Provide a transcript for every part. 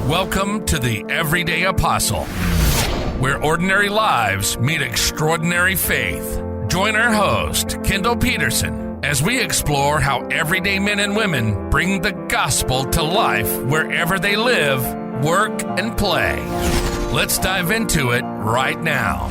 Welcome to the Everyday Apostle, where ordinary lives meet extraordinary faith. Join our host, Kendall Peterson, as we explore how everyday men and women bring the gospel to life wherever they live, work, and play. Let's dive into it right now.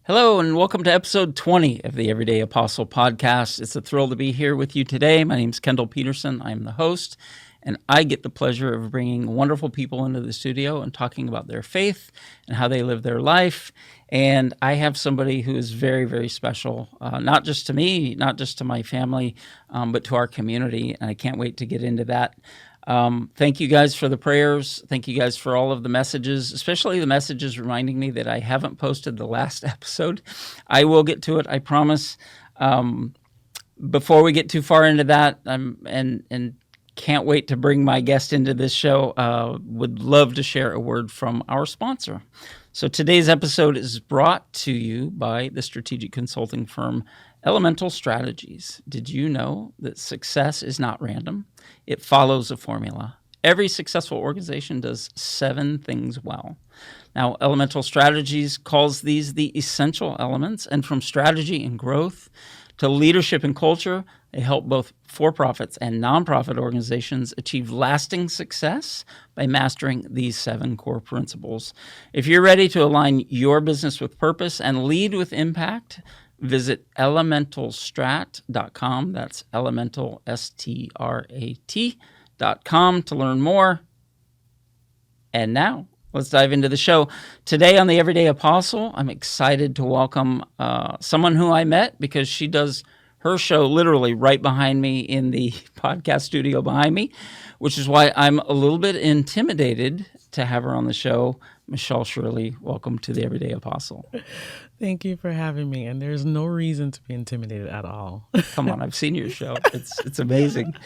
Hello, and welcome to episode 20 of the Everyday Apostle podcast. It's a thrill to be here with you today. My name is Kendall Peterson. I'm the host, and I get the pleasure of bringing wonderful people into the studio and talking about their faith and how they live their life. And I have somebody who is very, very special, not just to me, not just to my family, but to our community, and I can't wait to get into that. Thank you guys for the prayers. Thank you guys for all of the messages, especially the messages reminding me that I haven't posted the last episode. I will get to it, I promise. Before we get too far into that, and can't wait to bring my guest into this show, would love to share a word from our sponsor. So today's episode is brought to you by the strategic consulting firm Elemental Strategies. Did you know that success is not random? It follows a formula. Every successful organization does 7 things well. Now, Elemental Strategies calls these the essential elements, and from strategy and growth to leadership and culture, they help both for-profits and nonprofit organizations achieve lasting success by mastering these 7 core principles. If you're ready to align your business with purpose and lead with impact, visit elementalstrat.com. That's elemental, STRAT.com to learn more. And now, let's dive into the show. Today on the Everyday Apostle, I'm excited to welcome someone who I met because she does her show literally right behind me in the podcast studio behind me, which is why I'm a little bit intimidated to have her on the show. Shirley, welcome to the Everyday Apostle. Thank you for having me, and there's no reason to be intimidated at all. Come on, I've seen your show. It's amazing.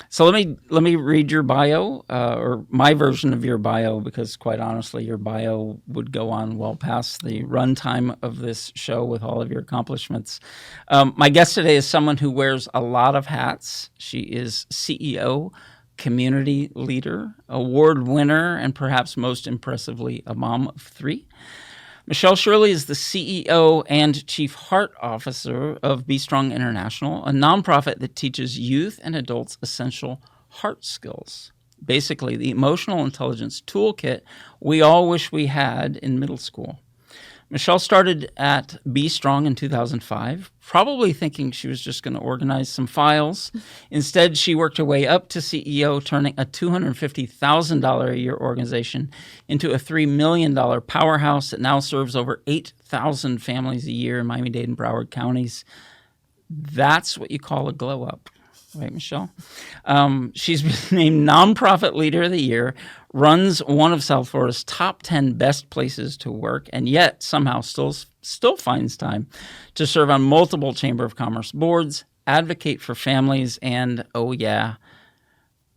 So let me read your bio, or my version of your bio, because quite honestly, your bio would go on well past the runtime of this show with all of your accomplishments. My guest today is someone who wears a lot of hats. She is CEO, community leader, award winner, and perhaps most impressively, a mom of 3. Shirley is the CEO and Chief Heart Officer of Be Strong International, a nonprofit that teaches youth and adults essential heart skills. Basically, the emotional intelligence toolkit we all wish we had in middle school. Michelle started at Be Strong in 2005, probably thinking she was just going to organize some files. Instead, she worked her way up to CEO, turning a $250,000 a year organization into a $3 million powerhouse that now serves over 8,000 families a year in Miami-Dade and Broward counties. That's what you call a glow up. Right, Michelle? She's been named Nonprofit Leader of the Year, runs one of South Florida's top 10 best places to work, and yet somehow still finds time to serve on multiple Chamber of Commerce boards, advocate for families, and, oh yeah,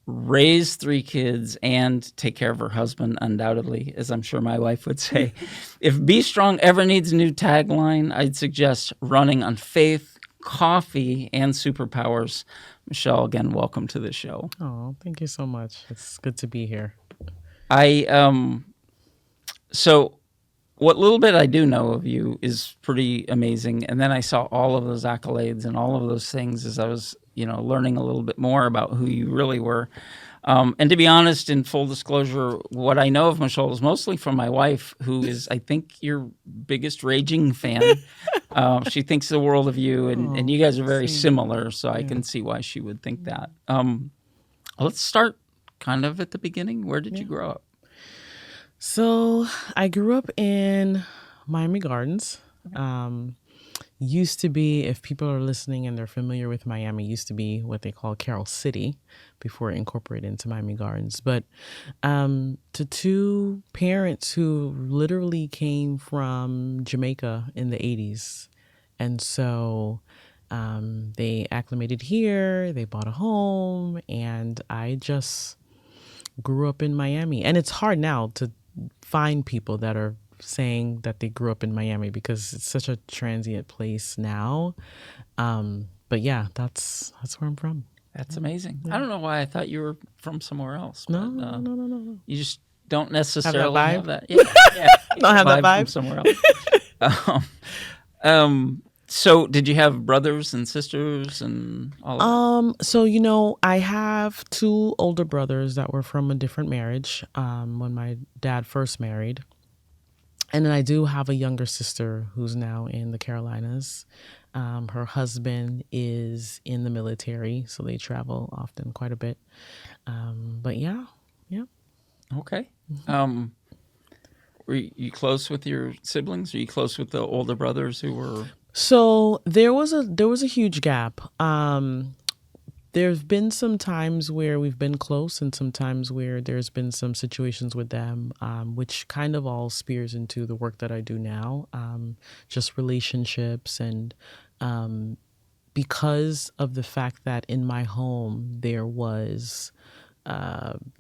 raise 3 kids and take care of her husband, undoubtedly, as I'm sure my wife would say. If Be Strong ever needs a new tagline, I'd suggest running on faith, coffee, and superpowers. Michelle, again, welcome to the show. Oh, thank you so much. It's good to be here. So what little bit I do know of you is pretty amazing. And then I saw all of those accolades and all of those things as I was, learning a little bit more about who you really were. And to be honest, in full disclosure, what I know of Michelle is mostly from my wife, who is, I think, your biggest raging fan. She thinks the world of you, and you guys are very similar, so I can see why she would think that. Let's start kind of at the beginning. Where did you grow up? So I grew up in Miami Gardens. Used to be, if people are listening and they're familiar with Miami, used to be what they call Carroll City before it incorporated into Miami Gardens. But to 2 parents who literally came from Jamaica in the 80s. And so they acclimated here, they bought a home, and I just grew up in Miami. And it's hard now to find people that are saying that they grew up in Miami because it's such a transient place now. But yeah, that's where I'm from. That's amazing. I don't know why I thought you were from somewhere else. No, But, no. you just don't necessarily vibe? have that. Yeah, yeah. Don't have that From vibe? somewhere else. So did you have brothers and sisters and all of that? So I have two older brothers that were from a different marriage when my dad first married. And then I do have a younger sister who's now in the Carolinas. Her husband is in the military, so they travel often quite a bit. But yeah. Okay. Were you close with your siblings? Are you close with the older brothers who were? So there was a huge gap. There's been some times where we've been close and some times where there's been some situations with them, which kind of all spears into the work that I do now, just relationships. And because of the fact that in my home there was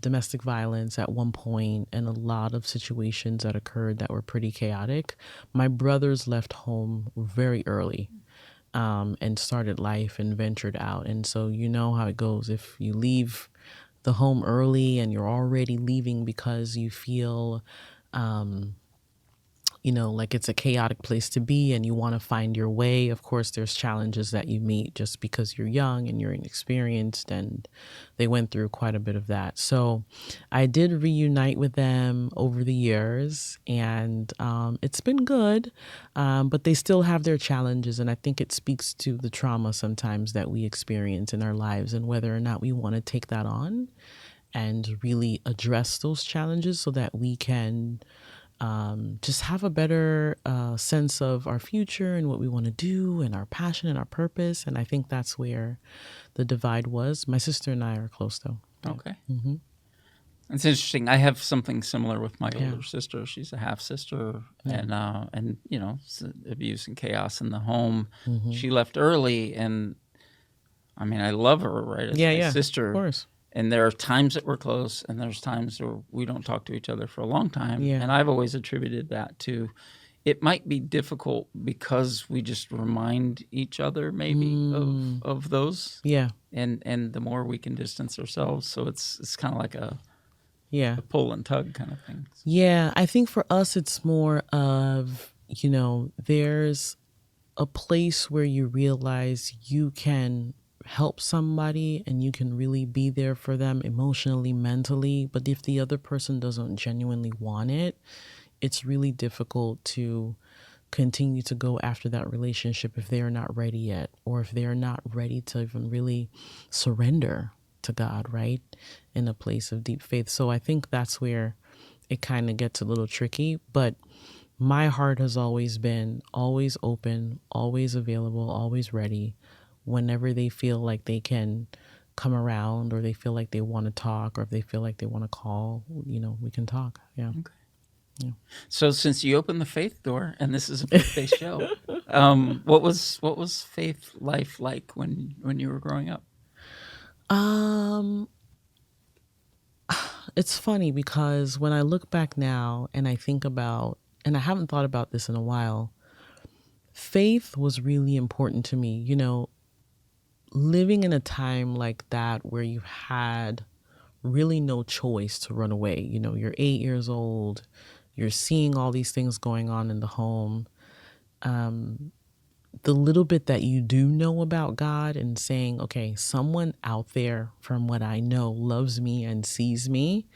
domestic violence at one point and a lot of situations that occurred that were pretty chaotic, my brothers left home very early. And started life and ventured out. And so you know how it goes. If you leave the home early and you're already leaving because you feel, like it's a chaotic place to be and you want to find your way, of course, there's challenges that you meet just because you're young and you're inexperienced, and they went through quite a bit of that. So I did reunite with them over the years, and it's been good, but they still have their challenges, and I think it speaks to the trauma sometimes that we experience in our lives and whether or not we want to take that on and really address those challenges so that we can just have a better sense of our future and what we want to do and our passion and our purpose. And I think that's where the divide was. My sister and I are close, though. Okay. Mm-hmm. It's interesting. I have something similar with my older sister. She's a half sister, and abuse and chaos in the home. Mm-hmm. She left early, and I mean, I love her, right? As my sister, of course. And there are times that we're close, and there's times where we don't talk to each other for a long time. Yeah. And I've always attributed that to it might be difficult because we just remind each other maybe of those. Yeah. And the more we can distance ourselves, so it's kind of like a pull and tug kind of thing. Yeah, I think for us it's more of, there's a place where you realize you can help somebody and you can really be there for them emotionally, mentally. But if the other person doesn't genuinely want it, it's really difficult to continue to go after that relationship if they're not ready yet, or if they're not ready to even really surrender to God, right? In a place of deep faith. So I think that's where it kind of gets a little tricky. But my heart has always been always open, always available, always ready. Whenever they feel like they can come around, or they feel like they want to talk, or if they feel like they want to call, we can talk. Yeah. Okay. Yeah. So since you opened the faith door, and this is a faith-based show, what was faith life like when you were growing up? It's funny because when I look back now and I think about, and I haven't thought about this in a while, faith was really important to me. Living in a time like that where you had really no choice to run away. You're 8 years old, you're seeing all these things going on in the home. The little bit that you do know about God and saying, okay, someone out there from what I know loves me and sees me.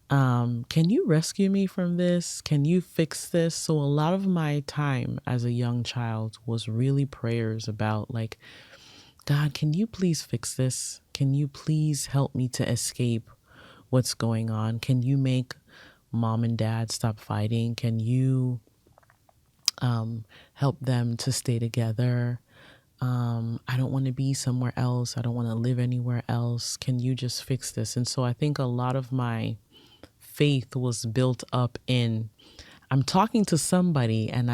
Can you rescue me from this? Can you fix this? So a lot of my time as a young child was really prayers about like, God, can you please fix this? Can you please help me to escape what's going on? Can you make mom and dad stop fighting? Can you help them to stay together? I don't want to be somewhere else. I don't want to live anywhere else. Can you just fix this? And so I think a lot of my faith was built up in, I'm talking to somebody and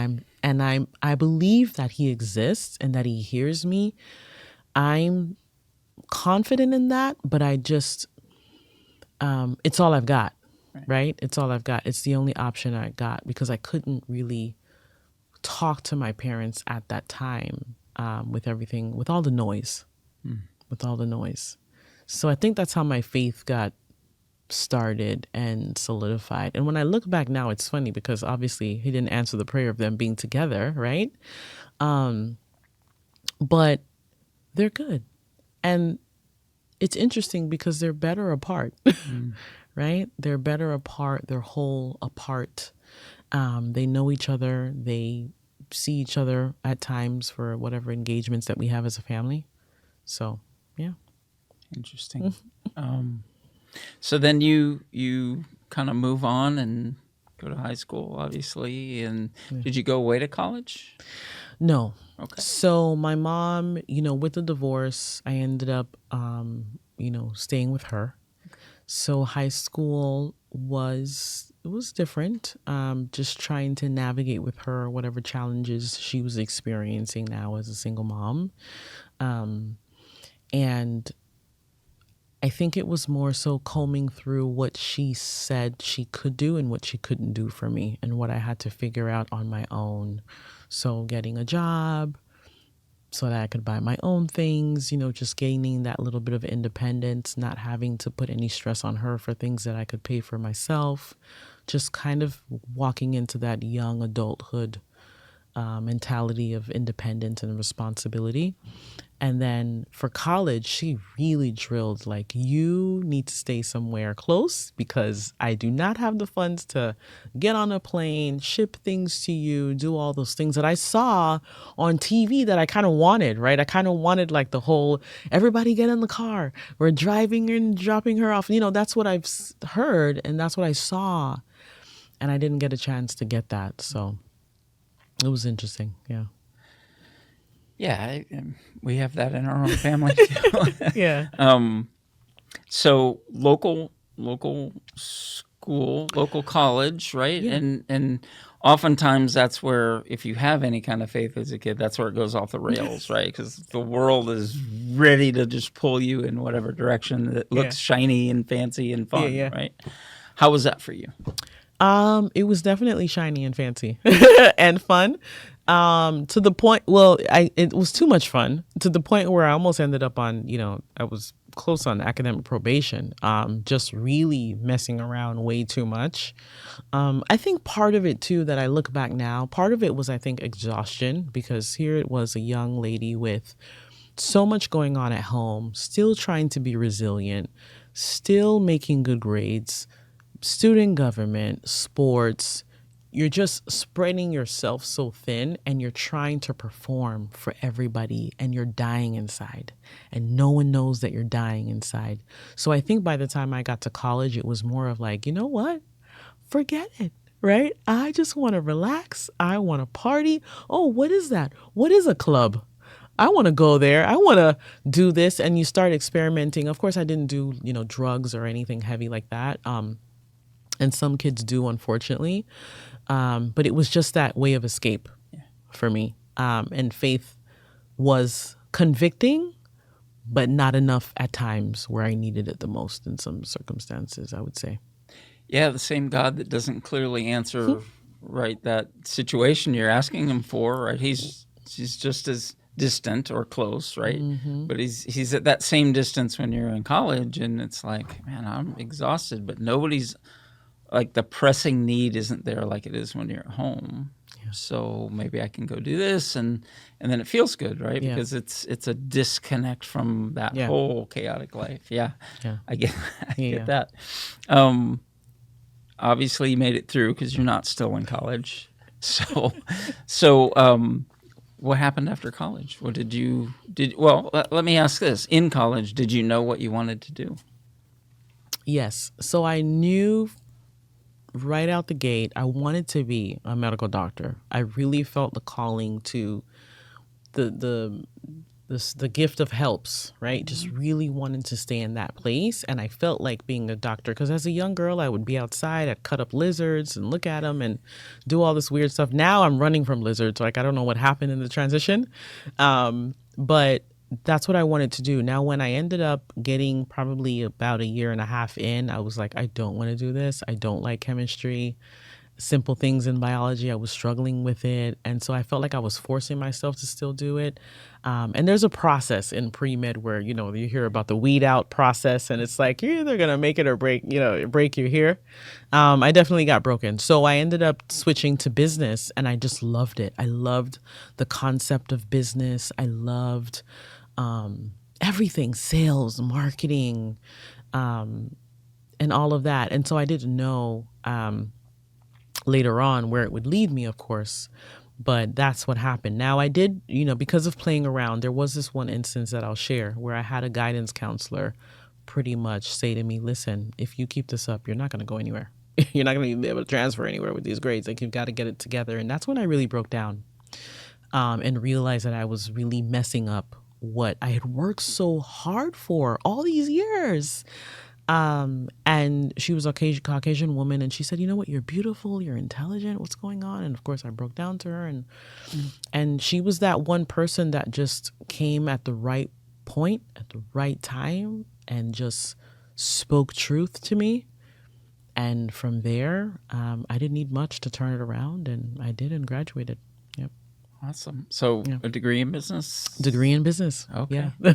I believe that he exists and that he hears me. I'm confident in that, but I just, it's all I've got, right? It's all I've got. It's the only option I got because I couldn't really talk to my parents at that time. with everything, with all the noise, with all the noise. So I think that's how my faith got started and solidified. And when I look back now, it's funny because obviously he didn't answer the prayer of them being together, right? But they're good. And it's interesting because they're better apart, right? They're better apart. They're whole apart. They know each other. They see each other at times for whatever engagements that we have as a family. So, yeah. Interesting. So then you kind of move on and go to high school, obviously. And did you go away to college? No. Okay. So my mom, with the divorce, I ended up, staying with her. So high school was different. Just trying to navigate with her whatever challenges she was experiencing now as a single mom. And I think it was more so combing through what she said she could do and what she couldn't do for me and what I had to figure out on my own. So getting a job so that I could buy my own things, just gaining that little bit of independence, not having to put any stress on her for things that I could pay for myself, just kind of walking into that young adulthood mentality of independence and responsibility. And then for college, she really drilled, like, you need to stay somewhere close because I do not have the funds to get on a plane, ship things to you, do all those things that I saw on TV that I kind of wanted, right? I kind of wanted like the whole, everybody get in the car, we're driving and dropping her off. That's what I've heard and that's what I saw. And I didn't get a chance to get that. So it was interesting. Yeah. Yeah, we have that in our own family too. Yeah. So local school, local college, right? Yeah. And oftentimes that's where, if you have any kind of faith as a kid, that's where it goes off the rails, right? Because the world is ready to just pull you in whatever direction that looks shiny and fancy and fun, right? How was that for you? It was definitely shiny and fancy and fun. To the point, it was too much fun to the point where I almost ended up on, I was close on academic probation, just really messing around way too much. I think part of it too, that I look back now, part of it was, I think, exhaustion, because here it was a young lady with so much going on at home, still trying to be resilient, still making good grades, student government, sports. You're just spreading yourself so thin and you're trying to perform for everybody and you're dying inside and no one knows that you're dying inside. So I think by the time I got to college, it was more of like, you know what? Forget it, right? I just want to relax. I want to party. Oh, what is that? What is a club? I want to go there. I want to do this. And you start experimenting. Of course, I didn't do, drugs or anything heavy like that. And some kids do, unfortunately. But it was just that way of escape for me. And faith was convicting, but not enough at times where I needed it the most in some circumstances, I would say. Yeah, the same God that doesn't clearly answer, right, that situation you're asking him for, right? He's just as distant or close, right? Mm-hmm. But he's at that same distance when you're in college, and it's like, man, I'm exhausted, but nobody's, like, the pressing need isn't there like it is when you're at home. Yeah. So maybe I can go do this, and then it feels good, right? Yeah. Because it's a disconnect from that whole chaotic life. Yeah. I get that. Obviously, you made it through because you're not still in college. So, what happened after college? What let me ask this. In college, did you know what you wanted to do? Yes. So I knew right out the gate, I wanted to be a medical doctor. I really felt the calling to the gift of helps, right? Just really wanted to stay in that place. And I felt like being a doctor because as a young girl, I would be outside, I'd cut up lizards and look at them and do all this weird stuff. Now I'm running from lizards. Like, I don't know what happened in the transition. But that's what I wanted to do. Now, when I ended up getting probably about a year and a half in, I was like, I don't want to do this. I don't like chemistry. Simple things in biology, I was struggling with it. And so I felt like I was forcing myself to still do it. And there's a process in pre-med where, you know, you hear about the weed out process and it's like, you're either going to make it or break, you know, break you here. I definitely got broken. So I ended up switching to business and I just loved it. I loved the concept of business. I loved everything, sales, marketing, and all of that. And so I didn't know later on where it would lead me, of course. But that's what happened. Now I did, you know, because of playing around, there was this one instance that I'll share where I had a guidance counselor pretty much say to me, listen, if you keep this up, you're not going to go anywhere. You're not going to be able to transfer anywhere with these grades. Like, you've got to get it together. And that's when I really broke down and realized that I was really messing up what I had worked so hard for all these years. And she was a Caucasian woman, and she said, you know what, you're beautiful, you're intelligent, what's going on? And of course I broke down to her, and she was that one person that just came at the right point, at the right time, and just spoke truth to me. And from there, I didn't need much to turn it around, and I did and graduated. Yep. Awesome. So a degree in business? Degree in business. Okay. Yeah.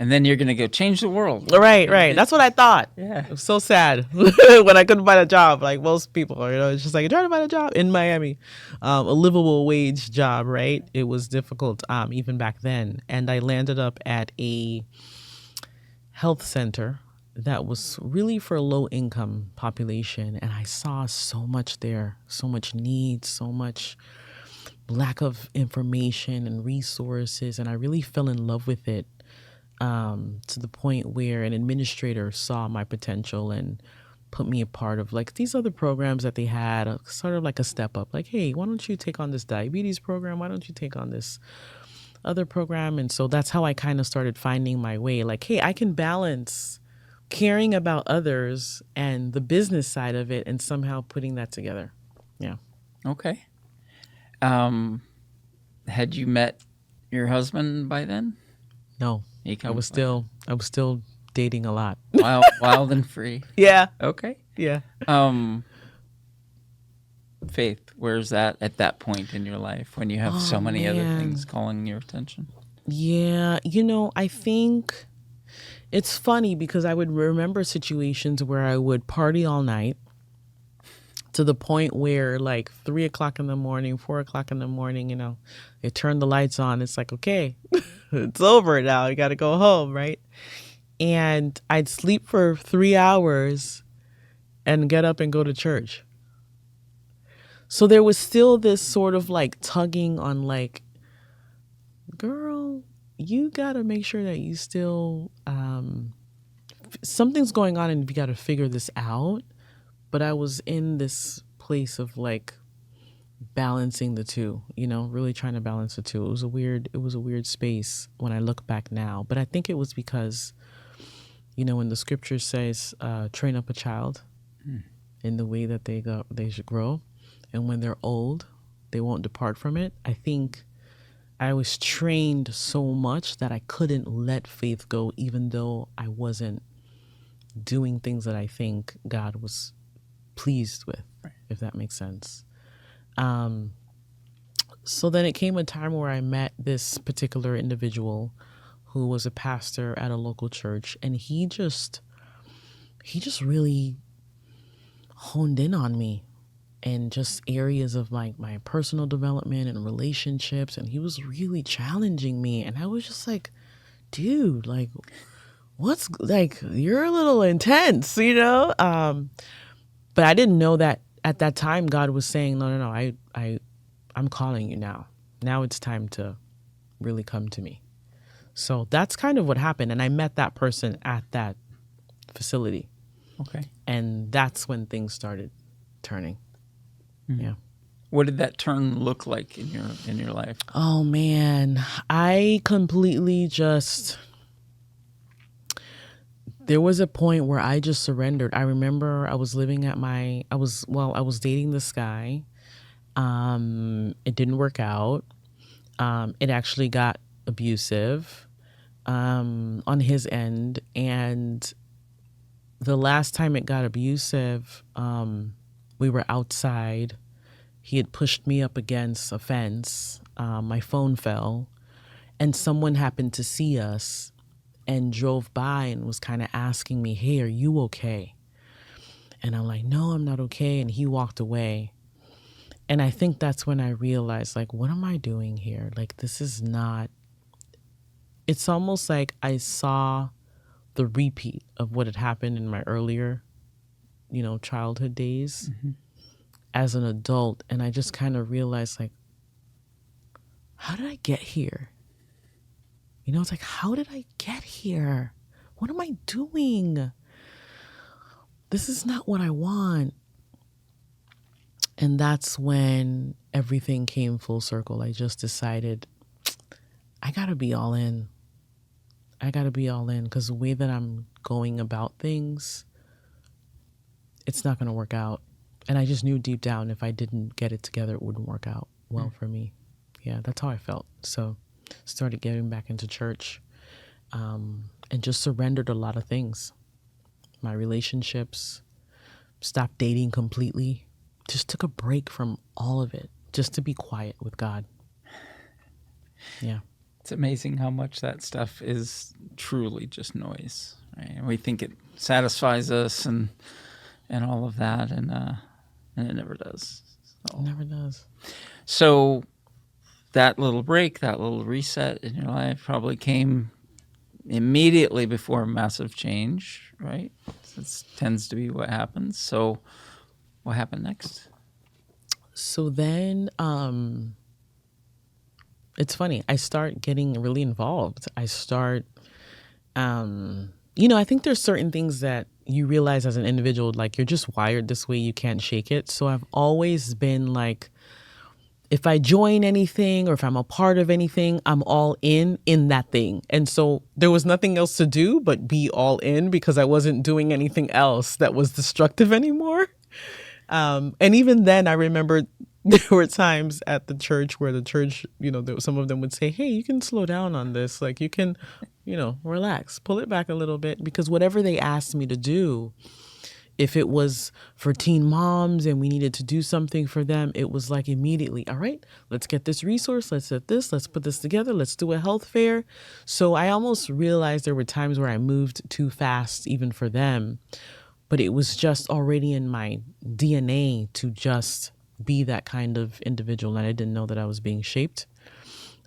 And then you're going to go change the world. Right. That's what I thought. Yeah. It was so sad when I couldn't find a job, like most people, you know, it's just like, trying to find a job in Miami, a livable wage job, right? It was difficult even back then. And I landed up at a health center that was really for low income population. And I saw so much there, so much need, so much lack of information and resources, and I really fell in love with it to the point where an administrator saw my potential and put me a part of like these other programs that they had, sort of like a step up, like, hey, why don't you take on this diabetes program? Why don't you take on this other program? And so that's how I kind of started finding my way, like, hey, I can balance caring about others and the business side of it and somehow putting that together. Yeah. Okay. Had you met your husband by then? No, I was still dating a lot. Wild and free. Yeah. Okay. Yeah. Faith, where's that at that point in your life when you have so many other things calling your attention? Yeah. You know, I think it's funny because I would remember situations where I would party all night, to the point where like 3 o'clock in the morning, 4 o'clock in the morning, you know, they turn the lights on. It's like, okay, it's over now. You got to go home, right? And I'd sleep for 3 hours and get up and go to church. So there was still this sort of like tugging on like, girl, you got to make sure that you still, something's going on and you got to figure this out. But I was in this place of like balancing the two, you know, really trying to balance the two. It was a weird space when I look back now. But I think it was because, you know, when the scripture says, train up a child in the way that they should grow. And when they're old, they won't depart from it. I think I was trained so much that I couldn't let faith go, even though I wasn't doing things that I think God was pleased with, if that makes sense. So then it came a time where I met this particular individual who was a pastor at a local church, and he just really honed in on me and just areas of like my personal development and relationships, and he was really challenging me, and I was just like, dude, like, what's like, you're a little intense, you know? But I didn't know that at that time God was saying, no, I'm calling you now. Now it's time to really come to me. So that's kind of what happened. And I met that person at that facility. Okay. And that's when things started turning. Mm-hmm. Yeah. What did that turn look like in your life? Oh man, I completely just... There was a point where I just surrendered. I remember I was living at I was dating this guy. It didn't work out. It actually got abusive on his end. And the last time it got abusive, we were outside. He had pushed me up against a fence. My phone fell. And someone happened to see us and drove by and was kind of asking me, hey, are you okay? And I'm like, no, I'm not okay. And he walked away. And I think that's when I realized, like, what am I doing here? Like, this is not, it's almost like I saw the repeat of what had happened in my earlier, childhood days as an adult. And I just kind of realized, like, how did I get here? It's like, how did I get here? What am I doing? This is not what I want. And that's when everything came full circle. I just decided, I got to be all in. Because the way that I'm going about things, it's not going to work out. And I just knew deep down if I didn't get it together, it wouldn't work out well for me. Yeah, that's how I felt. So started getting back into church and just surrendered a lot of things. My relationships, stopped dating completely, just took a break from all of it just to be quiet with God. Yeah. It's amazing how much that stuff is truly just noise, right? And we think it satisfies us and all of that, and it never does. So. It never does. So that little break, that little reset in your life probably came immediately before massive change, right? This tends to be what happens. So what happened next? So then it's funny. I start getting really involved. I start, I think there's certain things that you realize as an individual, like you're just wired this way, you can't shake it. So I've always been like, if I join anything or if I'm a part of anything, I'm all in that thing. And so there was nothing else to do but be all in because I wasn't doing anything else that was destructive anymore. And even then, I remember there were times at the church where the church, some of them would say, hey, you can slow down on this. Like you can, relax, pull it back a little bit, because whatever they asked me to do, if it was for teen moms and we needed to do something for them, it was like immediately, all right, let's get this resource. Let's set this. Let's put this together. Let's do a health fair. So I almost realized there were times where I moved too fast even for them. But it was just already in my DNA to just be that kind of individual. And I didn't know that I was being shaped.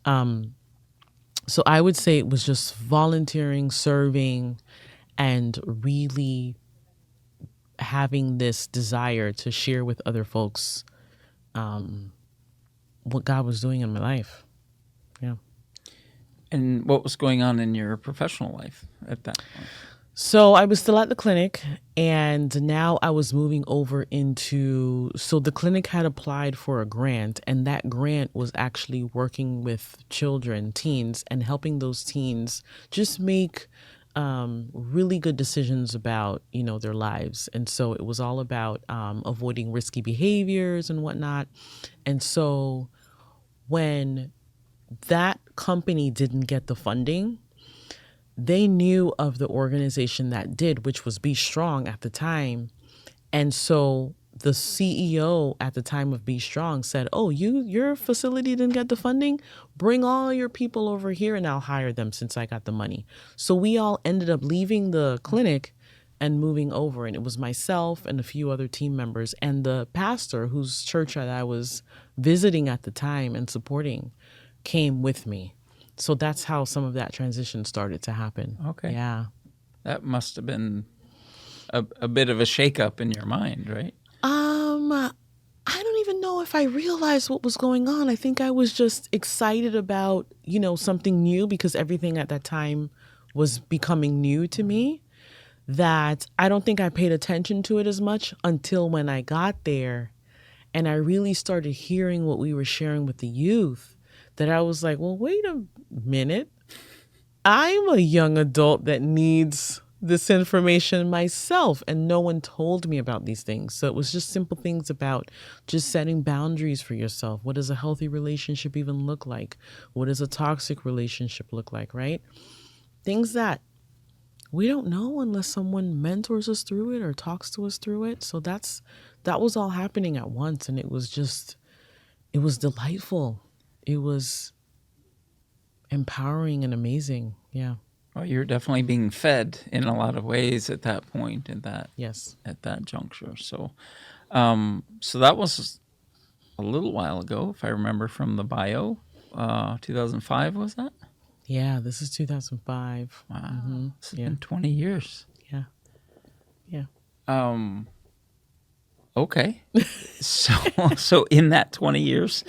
So I would say it was just volunteering, serving, and really having this desire to share with other folks what God was doing in my life. Yeah. And what was going on in your professional life at that point? So I was still at the clinic, and now I was moving over so the clinic had applied for a grant, and that grant was actually working with children, teens, and helping those teens just make really good decisions about, their lives. And so it was all about avoiding risky behaviors and whatnot. And so when that company didn't get the funding, they knew of the organization that did, which was Be Strong at the time. And so the CEO at the time of Be Strong said, oh, your facility didn't get the funding? Bring all your people over here and I'll hire them since I got the money. So we all ended up leaving the clinic and moving over. And it was myself and a few other team members and the pastor whose church that I was visiting at the time and supporting came with me. So that's how some of that transition started to happen. Okay. Yeah. That must have been a bit of a shakeup in your mind, right? I don't even know if I realized what was going on. I think I was just excited about, something new, because everything at that time was becoming new to me, that I don't think I paid attention to it as much until when I got there and I really started hearing what we were sharing with the youth, that I was like, well, wait a minute. I'm a young adult that needs this information myself, and no one told me about these things. So it was just simple things about just setting boundaries for yourself. What does a healthy relationship even look like? What does a toxic relationship look like, right? Things that we don't know unless someone mentors us through it or talks to us through it. So that was all happening at once, and it was delightful. It was empowering and amazing. Yeah. Well, you're definitely being fed in a lot of ways at that point, Yes. at that juncture. So, so that was a little while ago, if I remember from the bio. 2005 was that? Yeah. This is 2005. Wow, this has Yeah. been 20 years. Yeah. Yeah. Okay, so in that 20 years,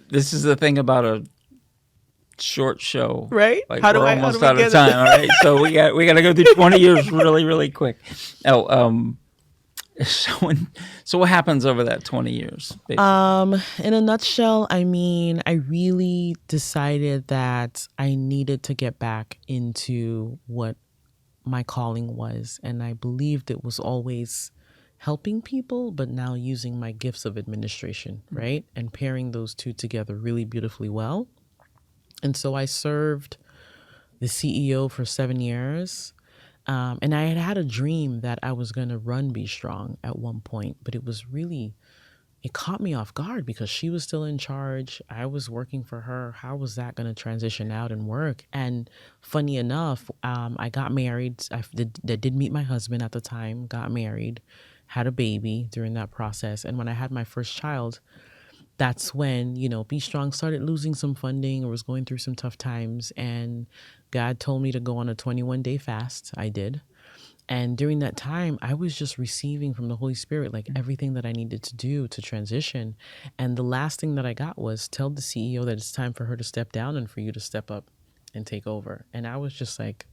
this is the thing about a short show, Right? Like How do we're I- how almost do we out of get it? time. All right, so we got to go through 20 years really, really quick. Oh, so what happens over that 20 years? Basically? In a nutshell, I mean, I really decided that I needed to get back into what my calling was. And I believed it was always helping people, but now using my gifts of administration, right? And pairing those two together really beautifully well. And so I served the CEO for 7 years. And I had had a dream that I was going to run Be Strong at one point, but it caught me off guard because she was still in charge. I was working for her. How was that going to transition out and work? And funny enough, I got married. I did meet my husband at the time, got married, had a baby during that process. And when I had my first child, that's when, Be Strong started losing some funding or was going through some tough times. And God told me to go on a 21-day fast. I did. And during that time, I was just receiving from the Holy Spirit, like everything that I needed to do to transition. And the last thing that I got was tell the CEO that it's time for her to step down and for you to step up and take over. And I was just like,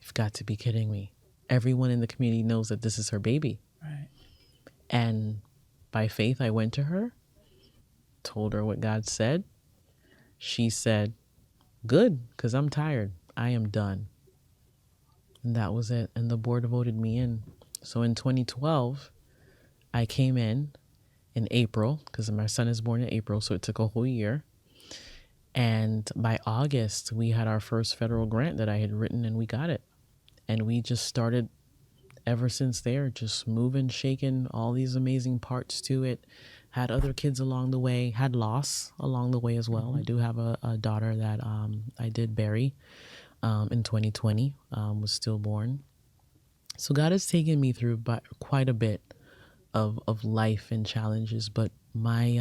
you've got to be kidding me. Everyone in the community knows that this is her baby. Right. And by faith, I went to her, told her what God said. She said, good, because I'm tired. I am done. And that was it. And the board voted me in. So in 2012, I came in April because my son is born in April. So it took a whole year. And by August, we had our first federal grant that I had written and we got it. And we just started ever since there, just moving, shaking, all these amazing parts to it. Had other kids along the way, had loss along the way as well. I do have a daughter that I did bury in 2020, was stillborn. So God has taken me through quite a bit of life and challenges, but my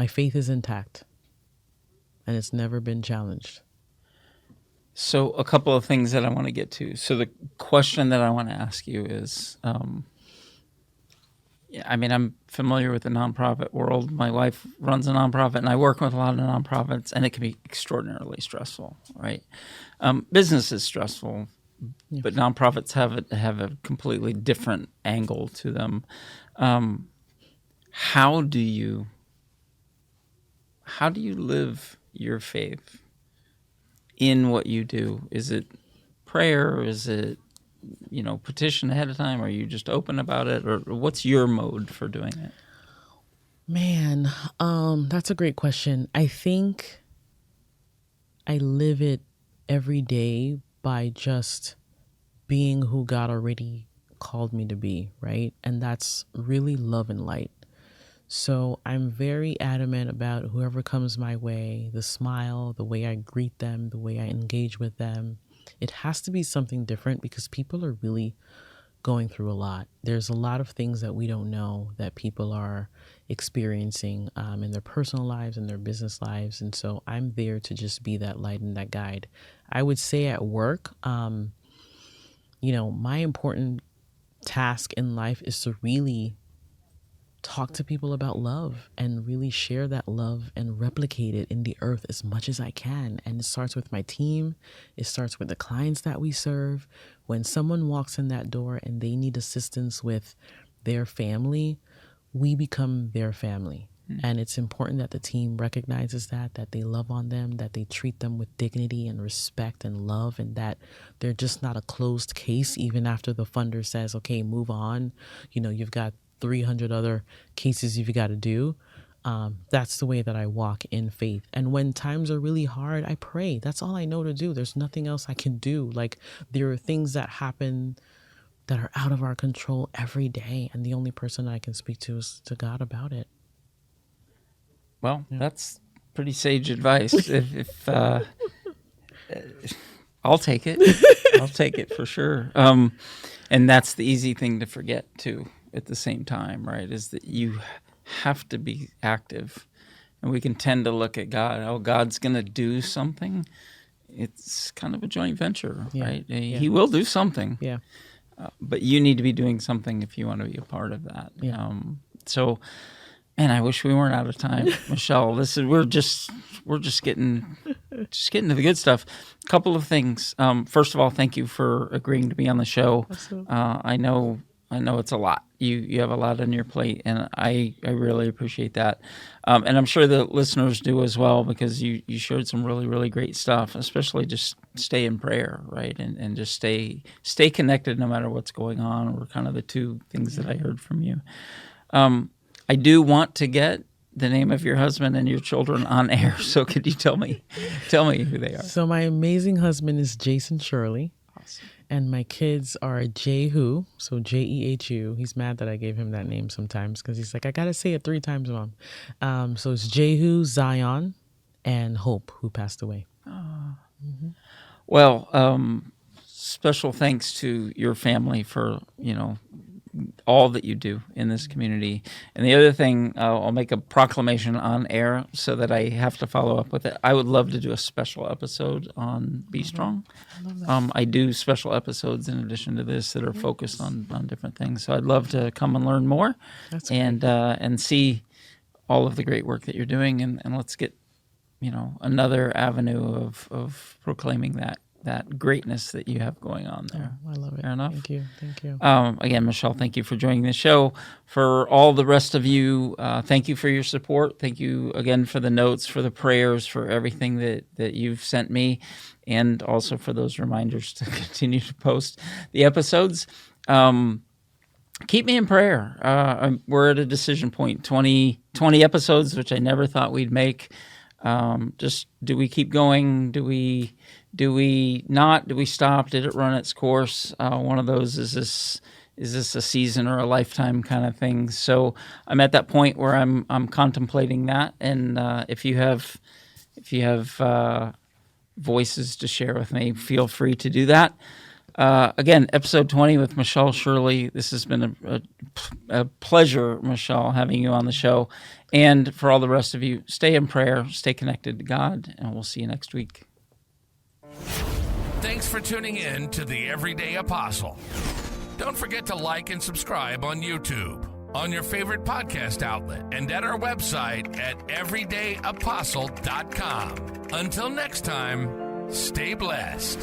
faith is intact and it's never been challenged. So a couple of things that I want to get to. So the question that I want to ask you is, I'm familiar with the nonprofit world. My wife runs a nonprofit, and I work with a lot of nonprofits, and it can be extraordinarily stressful, right? Business is stressful, but nonprofits have a completely different angle to them. How do you live your faith in what you do? Is it prayer? Is it petition ahead of time? Are you just open about it, or what's your mode for doing it? Man, that's a great question. I think I live it every day by just being who God already called me to be, right? And that's really love and light. So I'm very adamant about whoever comes my way, the smile, the way I greet them, the way I engage with them. It has to be something different because people are really going through a lot. There's a lot of things that we don't know that people are experiencing in their personal lives and their business lives. And so I'm there to just be that light and that guide. I would say at work, my important task in life is to really talk to people about love and really share that love and replicate it in the earth as much as I can. And it starts with my team. It starts with the clients that we serve. When someone walks in that door and they need assistance with their family, we become their family. And it's important that the team recognizes that they love on them, that they treat them with dignity and respect and love, and that they're just not a closed case even after the funder says, okay, move on. You've got 300 other cases you've got to do. That's the way that I walk in faith. And when times are really hard, I pray. That's all I know to do. There's nothing else I can do. Like, there are things that happen that are out of our control every day. And the only person I can speak to is to God about it. Well, that's pretty sage advice. If I'll take it. I'll take it for sure. And that's the easy thing to forget too at the same time, right? Is that you have to be active. And we can tend to look at God. Oh, God's going to do something. It's kind of a joint venture, right? Yeah. He will do something. Yeah. But you need to be doing something if you want to be a part of that. Yeah. So, man, I wish we weren't out of time, Michelle. We're just getting to the good stuff. A couple of things. First of all, thank you for agreeing to be on the show. Absolutely. I know it's a lot. You have a lot on your plate, and I really appreciate that. And I'm sure the listeners do as well, because you shared some really, really great stuff, especially just stay in prayer, right? And just stay connected no matter what's going on, were kind of the two things that I heard from you. I do want to get the name of your husband and your children on air. So could you tell me who they are? So my amazing husband is Jason Shirley. Awesome. And my kids are Jehu, so Jehu. He's mad that I gave him that name sometimes because he's like, I got to say it 3 times, Mom. So it's Jehu, Zion, and Hope, who passed away. Well, special thanks to your family for, all that you do in this community. And the other thing, I'll make a proclamation on air so that I have to follow up with it. I would love to do a special episode on Be Strong. I do special episodes in addition to this that are focused on different things. So I'd love to come and learn more. That's and see all of the great work that you're doing. And let's get, another avenue of proclaiming that greatness that you have going on there. I love it. Fair enough. Thank you. Again, Michelle, thank you for joining the show. For all the rest of you, thank you for your support. Thank you again for the notes, for the prayers, for everything that you've sent me, and also for those reminders to continue to post the episodes. Keep me in prayer. We're at a decision point. 20 episodes, which I never thought we'd make. Just do we keep going? Do we not? Do we stop? Did it run its course? One of those, is this a season or a lifetime kind of thing? So I'm at that point where I'm contemplating that. And if you have voices to share with me, feel free to do that. Again, episode 20 with Michelle Shirley. This has been a pleasure, Michelle, having you on the show. And for all the rest of you, stay in prayer, stay connected to God, and we'll see you next week. Thanks for tuning in to The Everyday Apostle. Don't forget to like and subscribe on YouTube, on your favorite podcast outlet, and at our website at everydayapostle.com. Until next time, stay blessed.